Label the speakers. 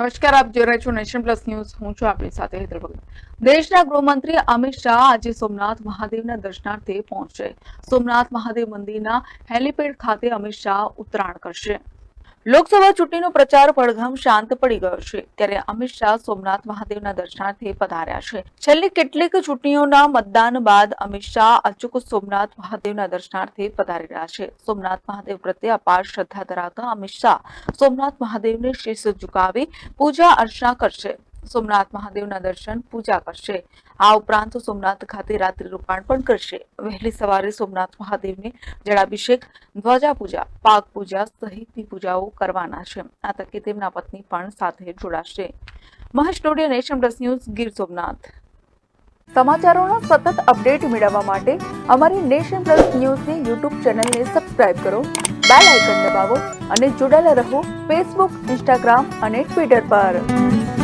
Speaker 1: નમસ્કાર, આપ જોઈ રહ્યા છો નેશન પ્લસ ન્યૂઝ. હું છું આપની સાથે હેતલ ભગત. દેશના ગૃહમંત્રી અમિત શાહ આજે સોમનાથ મહાદેવના દર્શનાર્થે પહોંચશે. સોમનાથ મહાદેવ મંદિરના હેલીપેડ ખાતે અમિત શાહ ઉતરાણ કરશે. લોકસભા ચૂંટણીનો પ્રચાર પડઘમ શાંત પડી ગયો છે, ત્યારે અમિત શાહ સોમનાથ મહાદેવના દર્શનાર્થે પધાર્યા છે. છેલ્લી કેટલીક ચૂંટણીઓના મતદાન બાદ અમિત શાહ અચૂક સોમનાથ મહાદેવના દર્શનાર્થે પધારી રહ્યા છે. સોમનાથ મહાદેવ પ્રત્યે અપાર શ્રદ્ધા ધરાવતા અમિત શાહ સોમનાથ મહાદેવને શીશ ઝુકાવી પૂજા અર્ચના કરશે. સોમનાથ મહાદેવના દર્શન પૂજા કરશે. આ ઉપરાંત સોમનાથ ખાતે રાત્રિ રોકાણ પણ કરશે. વહેલી સવારે સોમનાથ મહાદેવને જળાભિષેક, ધ્વજા પૂજા, પાક પૂજા સહિતની પૂજાઓ કરવાના છે. આ તકે તેમના પત્ની પણ સાથે જોડાશે. Mahesh Todiya, nation plus news, Gir Somnath. સમાચારોના સતત અપડેટ મેળવવા માટે અમારી નેશન પ્લસ ન્યૂઝની યુટ્યુબ ચેનલને સબસ્ક્રાઇબ કરો, બેલ આઇકન દબાવો અને જોડાયેલા રહો ફેસબુક, ઇન્સ્ટાગ્રામ અને ટ્વિટર પર.